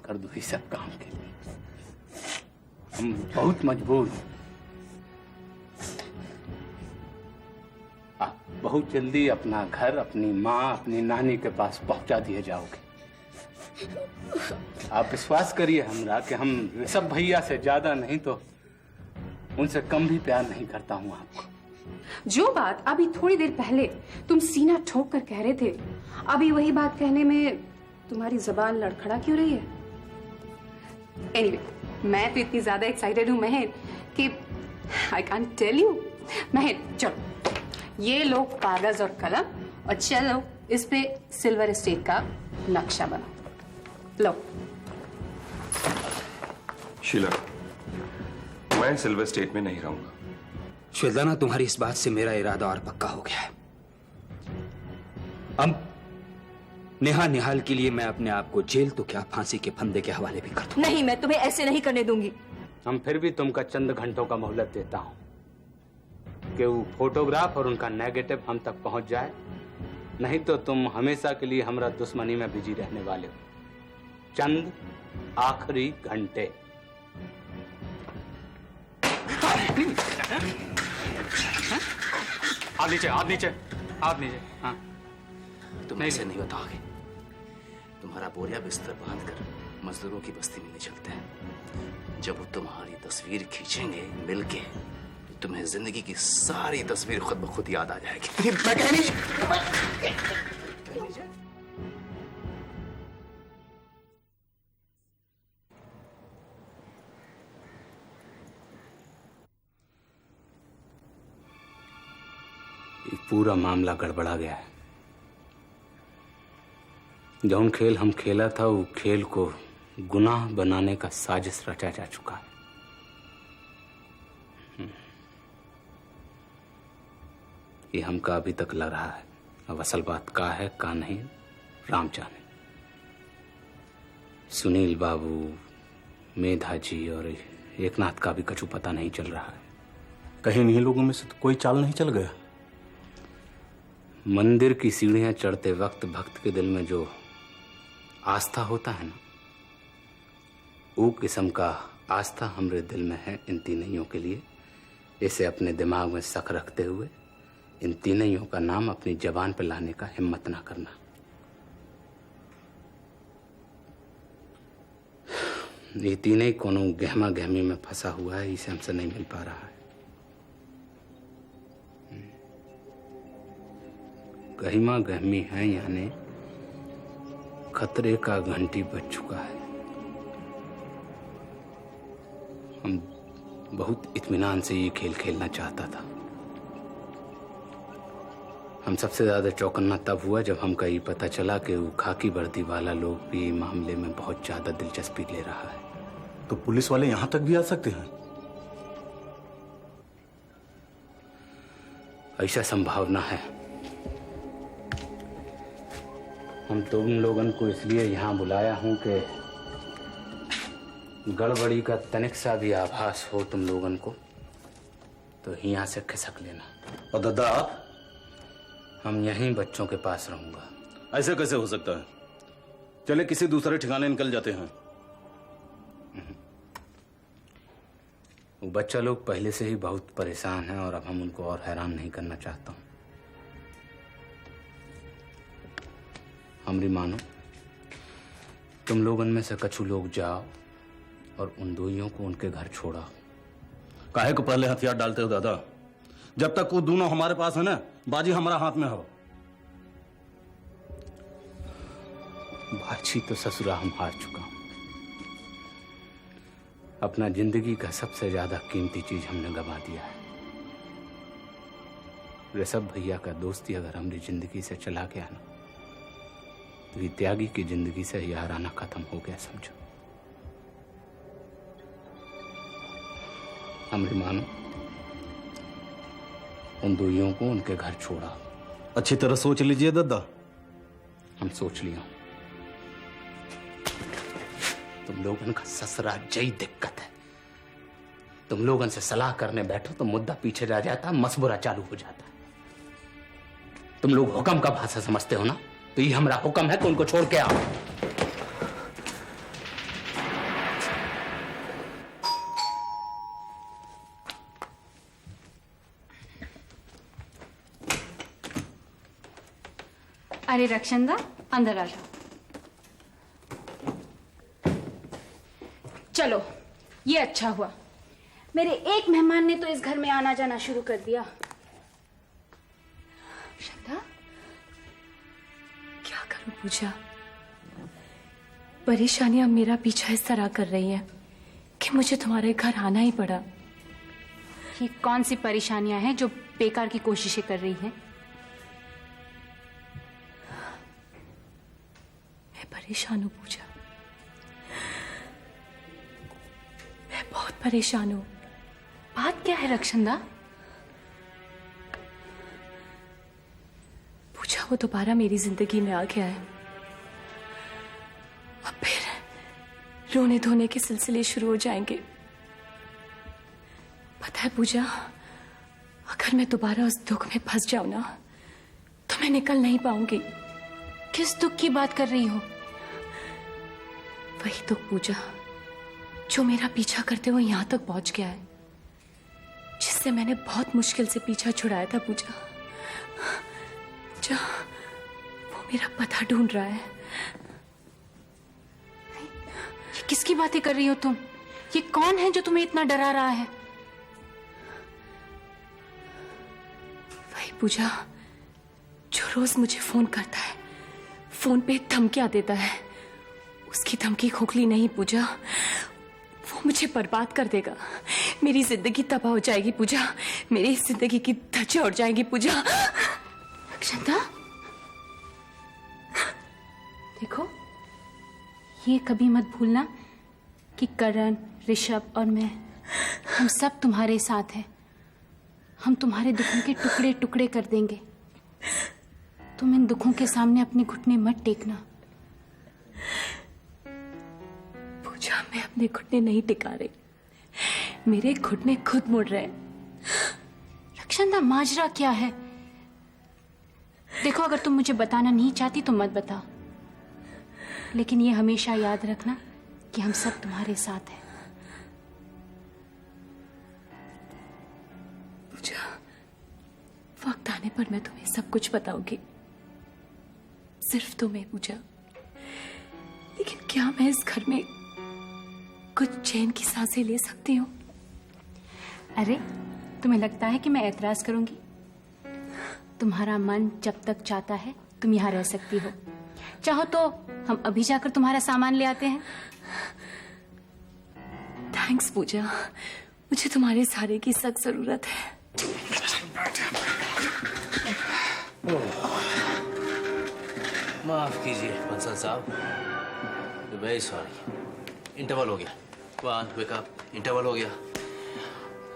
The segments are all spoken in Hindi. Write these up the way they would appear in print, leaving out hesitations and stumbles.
कर दूं इस सब काम के लिए। हम बहुत मजबूर हैं। आप बहुत जल्दी अपना घर अपनी माँ अपनी नानी के पास पहुंचा दिए जाओगे। आप विश्वास करिए हमरा कि हम ऋषभ भैया से ज्यादा नहीं तो उनसे कम भी प्यार नहीं करता हूँ आपको। जो बात अभी थोड़ी देर पहले तुम सीना ठोक कर कह रहे थे, अभी वही बात कहने में तुम्हारी जुबान लड़खड़ा क्यों रही है? एनीवे, मैं तो इतनी ज्यादा एक्साइटेड हूँ महर कि आई कांट टेल यू। महर चलो, ये लो कागज और कलम और चलो इस पे सिल्वर स्टेट का नक्शा बनाओ। लो। शीला, मैं सिल्वर स्टेट में नहीं रहूंगा। श्वेताना, तुम्हारी इस बात से मेरा इरादा और पक्का हो गया है। अब नेहा निहाल के लिए मैं अपने आप को जेल तो क्या फांसी के फंदे के हवाले भी कर दूं। नहीं, मैं तुम्हें ऐसे नहीं करने दूंगी। हम फिर भी तुमका चंद घंटों का मोहलत देता हूं कि वो फोटोग्राफ और उनका नेगेटिव हम तक पहुंच जाए, नहीं तो तुम हमेशा के लिए हमरा दुश्मनी में बिजी रहने वाले हो। चंद आखिरी घंटे। आप नीचे, आप नीचे, आप नीचे। हाँ, तुम ऐसे नहीं बताओगे। तुम्हारा बोरिया बिस्तर बांधकर मजदूरों की बस्ती में ले चलते हैं। जब वो तुम्हारी तस्वीर खींचेंगे मिलके, तुम्हें जिंदगी की सारी तस्वीर खुद ब खुद याद आ जाएगी। मैं कह नहीं। पूरा मामला गड़बड़ा गया है। जौन खेल हम खेला था वो खेल को गुनाह बनाने का साजिश रचा जा चुका है। ये हमका अभी तक लग रहा है। अब असल बात का है का नहीं, राम जाने। सुनील बाबू, मेधा जी और एकनाथ का भी कछु पता नहीं चल रहा है। कहीं इन्हीं लोगों में से तो कोई चाल नहीं चल गया? मंदिर की सीढ़ियां चढ़ते वक्त भक्त के दिल में जो आस्था होता है ना, वो किस्म का आस्था हमरे दिल में है इन तीनों के लिए। इसे अपने दिमाग में शक रखते हुए इन तीनों का नाम अपनी जबान पर लाने का हिम्मत ना करना। ये तीनों कोनो गहमा गहमी में फंसा हुआ है, इसे हमसे नहीं मिल पा रहा है। गहिमा गहमी है यानी खतरे का घंटी बज चुका है। हम बहुत इत्मीनान से ये खेल खेलना चाहता था। हम सबसे ज्यादा चौकन्ना तब हुआ जब हमका ये पता चला कि वो खाकी वर्दी वाला लोग भी मामले में बहुत ज्यादा दिलचस्पी ले रहा है। तो पुलिस वाले यहां तक भी आ सकते हैं? ऐसा संभावना है। हम तुम लोगन को इसलिए यहाँ बुलाया हूँ कि गड़बड़ी का तनिक सा भी आभास हो तुम लोगन को तो यहाँ से खिसक लेना। और दादा आप? हम यहीं बच्चों के पास रहूंगा। ऐसे कैसे हो सकता है? चले किसी दूसरे ठिकाने निकल जाते हैं। वो बच्चा लोग पहले से ही बहुत परेशान हैं और अब हम उनको और हैरान नहीं करना चाहता हूँ। हमरी मानो, तुम लोगन में से कछु लोग जाओ और उन दोइयों को उनके घर छोड़ाओ। काहे को पहले हथियार डालते हो दादा? जब तक वो दोनों हमारे पास है ना, बाजी हमारा हाथ में हो। बाजी तो ससुरा हम हार चुका हूं। अपना जिंदगी का सबसे ज्यादा कीमती चीज हमने गंवा दिया है। ऋषभ भैया का दोस्ती अगर हमारी जिंदगी से चला गया ना, तो ये त्यागी की जिंदगी से याराना खत्म हो गया समझो। हमारी मानो, उन दोइयों को उनके घर छोड़ा। अच्छी तरह सोच लीजिए दादा। हम सोच लिया। तुम लोगन का ससुरा जई दिक्कत है। तुम लोगन से सलाह करने बैठो तो मुद्दा पीछे रह जाता, मसबुरा चालू हो जाता। तुम लोग हुक्म का भाषा समझते हो ना, तो ये हमारा हुक्म है कि उनको छोड़ के आओ। अरे रक्षंदा, अंदर आ जाओ। चलो, ये अच्छा हुआ, मेरे एक मेहमान ने तो इस घर में आना जाना शुरू कर दिया। रक्षंदा, क्या करूं पूजा? परेशानियां मेरा पीछा इस तरह कर रही हैं कि मुझे तुम्हारे घर आना ही पड़ा। ये कौन सी परेशानियां हैं जो बेकार की कोशिशें कर रही हैं? मैं परेशान हूं पूजा, मैं बहुत परेशान हूं। बात क्या है रक्षंदा? पूजा, वो दोबारा मेरी जिंदगी में आ गया है। अब फिर रोने धोने के सिलसिले शुरू हो जाएंगे। पता है पूजा, अगर मैं दोबारा उस दुख में फंस जाऊं ना, तो मैं निकल नहीं पाऊंगी। किस दुख की बात कर रही हो? वही दुख पूजा जो मेरा पीछा करते हुए यहां तक पहुंच गया है, जिससे मैंने बहुत मुश्किल से पीछा छुड़ाया था पूजा। वो मेरा पता ढूंढ रहा है। ये किसकी बातें कर रही हो तुम? ये कौन है जो तुम्हें इतना डरा रहा है? वही पूजा जो रोज मुझे फोन करता है, फोन पे धमकियां देता है। उसकी धमकी खोखली नहीं पूजा, वो मुझे बर्बाद कर देगा। मेरी जिंदगी तबाह हो जाएगी पूजा, मेरी जिंदगी की धज्जियां उड़ जाएंगी पूजा। रक्षंदा, देखो, ये कभी मत भूलना कि करण, ऋषभ और मैं, हम सब तुम्हारे साथ हैं। हम तुम्हारे दुखों के टुकड़े टुकड़े कर देंगे। तुम इन दुखों के सामने अपने घुटने मत टेकना। पूजा, मैं अपने घुटने नहीं टिका रही, मेरे घुटने खुद मुड़ रहे हैं। रक्षंदा, माजरा क्या है? देखो, अगर तुम मुझे बताना नहीं चाहती तो मत बताओ, लेकिन ये हमेशा याद रखना कि हम सब तुम्हारे साथ हैं। पूजा, वक्त आने पर मैं तुम्हें सब कुछ बताऊंगी, सिर्फ तुम्हें पूजा। लेकिन क्या मैं इस घर में कुछ चैन की सांसें ले सकती हूँ? अरे, तुम्हें लगता है कि मैं ऐतराज करूंगी? तुम्हारा मन जब तक चाहता है तुम यहाँ रह सकती हो। चाहो तो हम अभी जाकर तुम्हारा सामान ले आते हैं। थैंक्स पूजा, मुझे तुम्हारे सहारे की सख्त जरूरत है। माफ कीजिए बंसल साहब, वेरी सॉरी। इंटरवल हो गया। वन वेक अप, इंटरवल हो गया।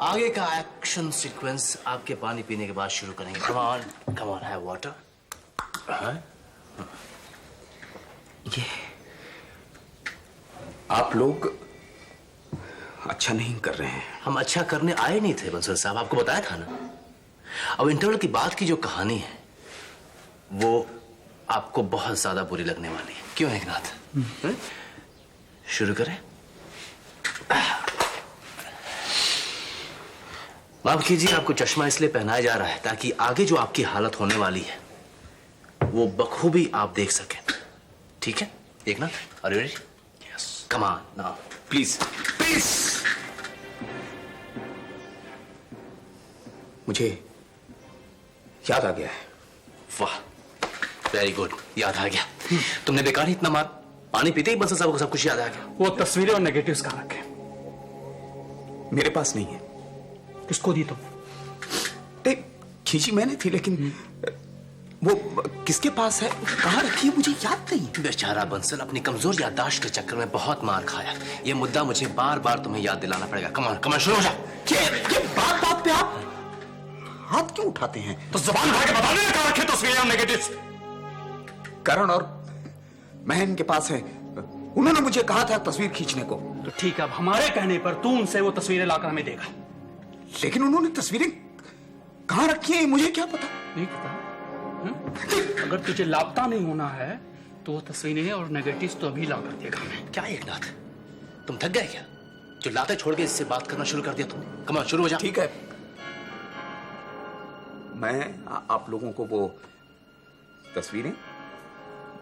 आगे का एक्शन सीक्वेंस आपके पानी पीने के बाद शुरू करेंगे। Come on, come on, have water. ये आप लोग अच्छा नहीं कर रहे हैं। हम अच्छा करने आए नहीं थे बंसल साहब, आपको बताया था ना। अब इंटरवल की बात की जो कहानी है वो आपको बहुत ज्यादा बुरी लगने वाली है। क्यों एकनाथ? शुरू करें? माफ कीजिए, आपको चश्मा इसलिए पहनाया जा रहा है ताकि आगे जो आपकी हालत होने वाली है वो बखूबी आप देख सकें। ठीक है Eknath? Are you ready? Yes, come on now please please. मुझे याद आ गया है। वाह, वेरी गुड, याद आ गया। तुमने बेकार ही इतना मार पानी पीते ही बंसल साहब को सब कुछ याद आ गया। वो तस्वीरें और नेगेटिव्स कहाँ रखे? मेरे पास नहीं है। किसको दी तुम? खींची मैंने थी, लेकिन वो किसके पास है, कहाँ रखी है, मुझे याद नहीं। बेचारा बंसल अपनी कमजोर याददाश्त के चक्कर में बहुत मार खाया। ये मुद्दा मुझे बार बार तुम्हें याद दिलाना पड़ेगा। कमान कमान, शुरू हो जाओ। ये बात बात पे आप हाथ क्यों उठाते हैं? तो जबान उठा के बता देना कहाँ रखे तस्वीरें और नेगेटिव्स। करण और महन के पास है, उन्होंने मुझे कहा था तस्वीर खींचने को। तो ठीक है, अब हमारे कहने पर तू उनसे वो तस्वीरें लाकर हमें देगा। लेकिन उन्होंने तस्वीरें कहाँ रखी है मुझे क्या पता। नहीं पता? अगर तुझे लापता नहीं होना है तो वो तस्वीरें और नेगेटिव्स तो अभी लाकर देगा हमें। क्या एकनाथ, तुम थक गए क्या? जो लाते छोड़ के इससे बात करना शुरू कर दिया तुमने। कमान, शुरू हो जाओ। ठीक है, मैं आप लोगों को वो तस्वीरें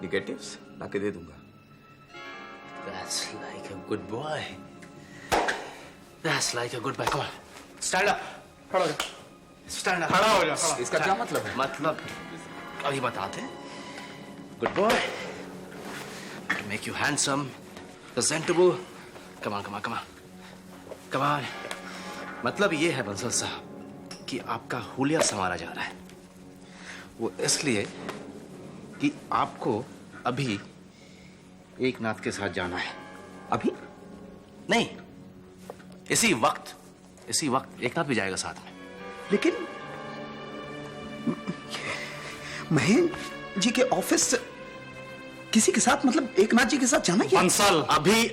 निगेटिव्स लाके दे दूंगा। That's like a good boy. That's like a good boy. Come on. Stand up. खड़ा हो जा, Stand up. खड़ा हो जा, खड़ा। इसका क्या मतलब है? मतलब अभी बताते हैं। Good boy. To make you handsome, presentable. Come on, come on, come on. Come on. मतलब ये है बंसल साहब कि आपका हुलिया संवारा जा रहा है। वो इसलिए कि आपको अभी एक नाथ के साथ जाना है। अभी? नहीं, इसी वक्त एक नाथ भी जाएगा साथ में। लेकिन महेंद्र जी के ऑफिस किसी के साथ, मतलब एक नाथ जी के साथ जाना क्या? बंसल,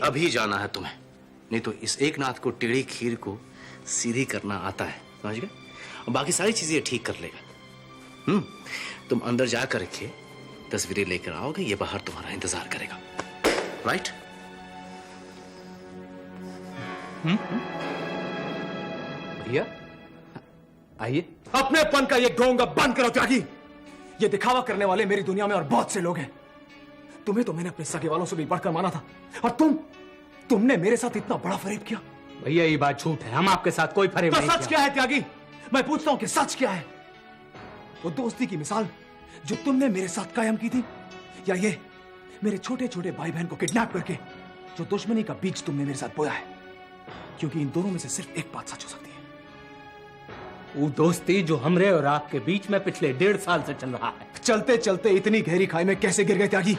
अभी जाना है तुम्हें, नहीं तो इस एक नाथ को टेढ़ी खीर को सीधी करना आता है, समझ गए? और बाकी सारी चीजें ठीक कर लेगा। तुम अंदर जाकर रखिए, तस्वीरें लेकर आओगे, ये बाहर तुम्हारा इंतजार करेगा, राइट? भैया आइए। अपनेपन का ये ढोंग अब बंद करो त्यागी। ये दिखावा करने वाले मेरी दुनिया में और बहुत से लोग हैं। तुम्हें तो मैंने अपने सगे वालों से भी बढ़कर माना था, और तुमने मेरे साथ इतना बड़ा फरेब किया। भैया ये बात झूठ है, हम आपके साथ कोई फरेब तो नहीं सच क्या है त्यागी? मैं पूछता हूं कि सच क्या है? वो दोस्ती की मिसाल जो तुमने मेरे साथ कायम की थी, या ये मेरे छोटे छोटे भाई बहन को किडनैप करके जो दुश्मनी का बीज तुमने मेरे साथ बोया है? क्योंकि इन दोनों में से सिर्फ एक बात सच हो सकती है। वो दोस्ती जो हमरे और आपके बीच में पिछले 1.5 साल से चल रहा है। चलते चलते इतनी गहरी खाई में कैसे गिर गए त्यागी?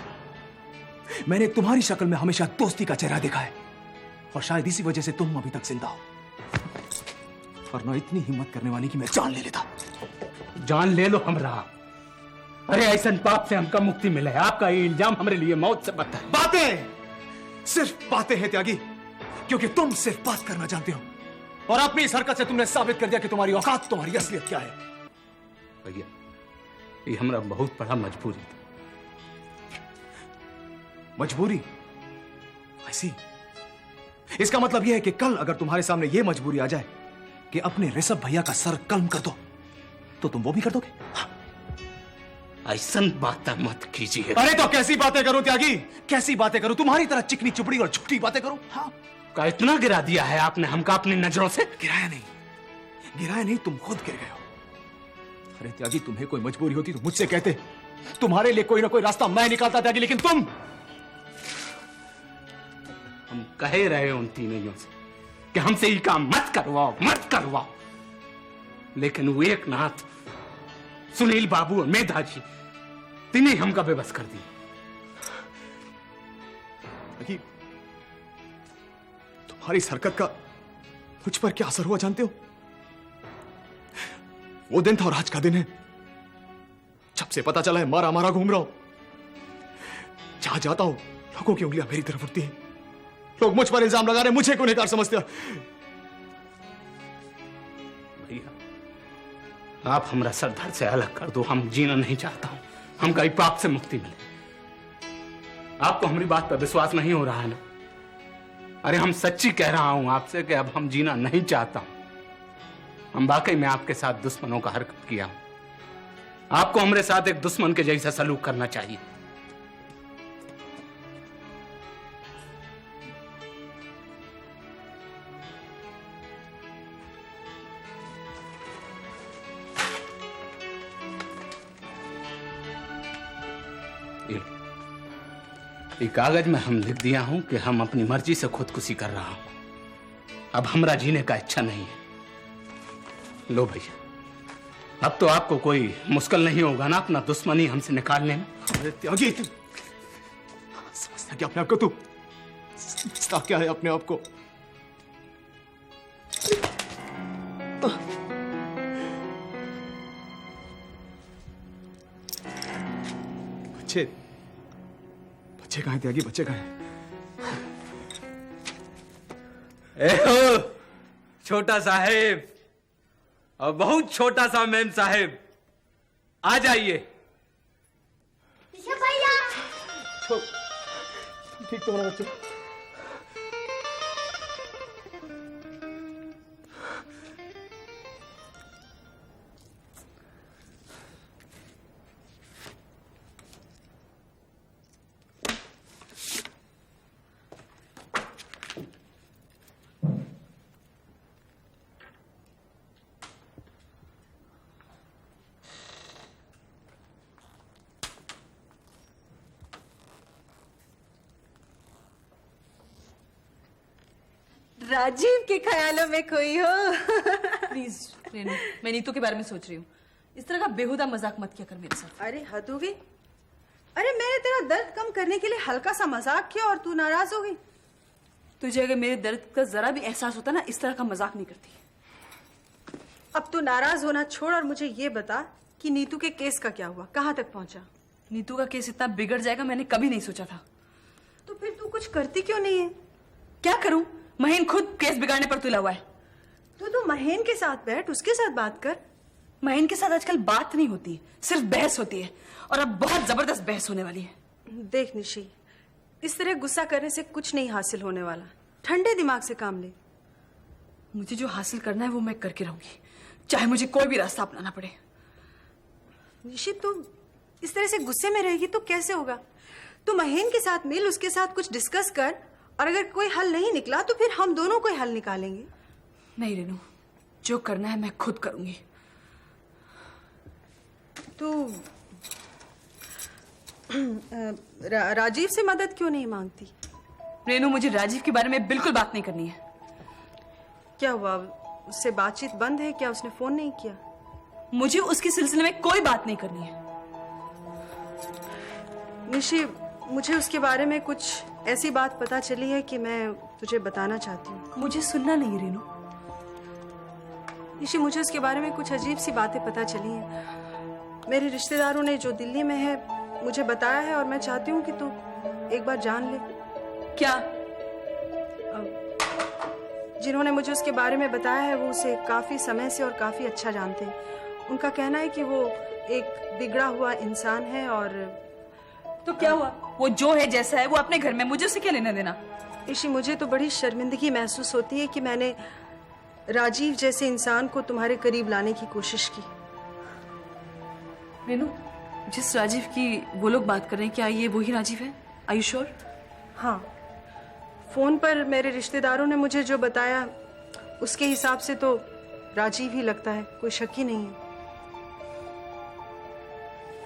मैंने तुम्हारी शक्ल में हमेशा दोस्ती का चेहरा देखा है, और शायद इसी वजह से तुम अभी तक जिंदा हो। और न इतनी हिम्मत करने वाली कि मैं जान ले लेता। जान ले लो हमरा। अरे ऐसा पाप से हमका मुक्ति मिले, आपका ये इल्जाम हमारे लिए मौत से बदतर है। बातें सिर्फ बातें हैं त्यागी, क्योंकि तुम सिर्फ बात करना जानते हो, और अपनी इस हरकत से तुमने साबित कर दिया कि तुम्हारी औकात, तुम्हारी असलियत क्या है। भैया ये हमरा बहुत बड़ा मजबूरी था। मजबूरी? ऐसी? इसका मतलब यह है कि कल अगर तुम्हारे सामने यह मजबूरी आ जाए कि अपने ऋषभ भैया का सर कलम कर दो, तो तुम वो भी कर दोगे? ऐसा बात मत कीजिए। अरे तो कैसी बातें करूं त्यागी? कैसी बातें करूं? तुम्हारी तरह चिकनी चुपड़ी और झूठी बातें करूं? हाँ, का इतना गिरा दिया है आपने हमका अपनी नजरों से? गिराया नहीं, तुम खुद गिर गए हो। अरे त्यागी, तुम्हें कोई मजबूरी होती तो मुझसे कहते, तुम्हारे लिए कोई ना कोई रास्ता मैं निकालता त्यागी, लेकिन तुम। हम कहे रहे उन तीनों से कि हमसे ये काम मत करवाओ, लेकिन वो एक नाथ, सुनील बाबू और मेधा जी, तीनों हमका बेबस कर दिए। तुम्हारी इस हरकत का मुझ पर क्या असर हुआ जानते हो? वो दिन था और आज का दिन है जब से पता चला है मारा घूम रहा हूं। जहां जाता हूं लोगों की उंगलियां मेरी तरफ उठती हैं, लोग मुझ पर इल्जाम लगा रहे, मुझे गुनहगार समझते हैं। भैया आप हमरा सरदार से अलग कर दो, हम जीना नहीं चाहता हूं, हमका इस पाप से मुक्ति मिले। आपको हमारी बात पर विश्वास नहीं हो रहा है ना? अरे हम सच्ची कह रहा हूं आपसे कि अब हम जीना नहीं चाहता हूं। हम वाकई में आपके साथ दुश्मनों का हरकत किया हूं। आपको हमारे साथ एक दुश्मन के जैसा सलूक करना चाहिए। ये कागज में हम लिख दिया हूं कि हम अपनी मर्जी से खुदकुशी कर रहा हूं। अब हमरा जीने का इच्छा नहीं है। लो भैया, अब तो आपको कोई मुश्किल नहीं होगा ना अपना दुश्मनी हमसे निकालने में। अरे त्यागी, समझता क्या अपने आप को? तू समझता क्या है अपने आप को? बच्चे कहां हैं त्यागी? बच्चे कहां हैं? छोटा साहेब और बहुत छोटा सा मेम साहेब, आ जाइए। ठीक तो बच्चे। राजीव के ख्यालों में खोई हो। प्लीज रेनू, मैं नीतू के बारे में सोच रही हूँ। इस तरह का बेहुदा मजाक मत किया कर मेरे साथ। अरे हद हो गई। अरे मैंने तेरा दर्द कम करने के लिए हल्का सा मजाक किया और तू नाराज हो गई। तुझे अगर मेरे दर्द का जरा भी एहसास होता ना, इस तरह का मजाक नहीं करती। अब तू नाराज होना छोड़ और मुझे ये बता कि नीतू के केस का क्या हुआ, कहाँ तक पहुंचा? नीतू का केस इतना बिगड़ जाएगा मैंने कभी नहीं सोचा था। तो फिर तू कुछ करती क्यों नहीं है? क्या करूं? महेन खुद केस बिगाड़ने पर तुला हुआ है। तो तू महेन के साथ बैठ, उसके साथ बात कर। महेन के साथ आजकल बात नहीं होती, सिर्फ बहस होती है, और अब बहुत जबरदस्त बहस होने वाली है। देख निशी, इस तरह गुस्सा करने से कुछ नहीं हासिल होने वाला। ठंडे दिमाग से काम ले। मुझे जो हासिल करना है वो मैं करके रहूंगी, चाहे मुझे कोई भी रास्ता अपनाना पड़े। निशी, तू इस तरह से गुस्से में रहेगी तो कैसे होगा? तू महेन के साथ मिल, उसके साथ कुछ डिस्कस कर, और अगर कोई हल नहीं निकला तो फिर हम दोनों कोई हल निकालेंगे। नहीं रेनू, जो करना है मैं खुद करूंगी। तू राजीव से मदद क्यों नहीं मांगती? रेनू, मुझे राजीव के बारे में बिल्कुल बात नहीं करनी है। क्या हुआ, उससे बातचीत बंद है क्या? उसने फोन नहीं किया? मुझे उसके सिलसिले में कोई बात नहीं करनी है। निशी, मुझे उसके बारे में कुछ ऐसी बात पता चली है कि मैं तुझे बताना चाहती हूँ। मुझे सुनना नहीं रेनू। निशी, मुझे उसके बारे में कुछ अजीब सी बातें पता चली हैं। मेरे रिश्तेदारों ने जो दिल्ली में है मुझे बताया है, और मैं चाहती हूँ कि तू एक बार जान ले। क्या? जिन्होंने मुझे उसके बारे में बताया है वो उसे काफी समय से और काफी अच्छा जानते हैं। उनका कहना है कि वो एक बिगड़ा हुआ इंसान है। और तो क्या हुआ? वो जो है जैसा है वो अपने घर में, मुझे उसे क्या लेना देना? ईशी, मुझे तो बड़ी शर्मिंदगी महसूस होती है कि मैंने राजीव जैसे इंसान को तुम्हारे करीब लाने की कोशिश की। रेनू, जिस राजीव की वो लोग बात कर रहे हैं, क्या ये वही राजीव है? Are you sure? हाँ, फोन पर मेरे रिश्तेदारों ने मुझे जो बताया उसके हिसाब से तो राजीव ही लगता है, कोई शक ही नहीं है।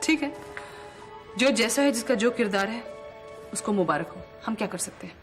ठीक है, जो जैसा है, जिसका जो किरदार है, उसको मुबारक हो। हम क्या कर सकते हैं?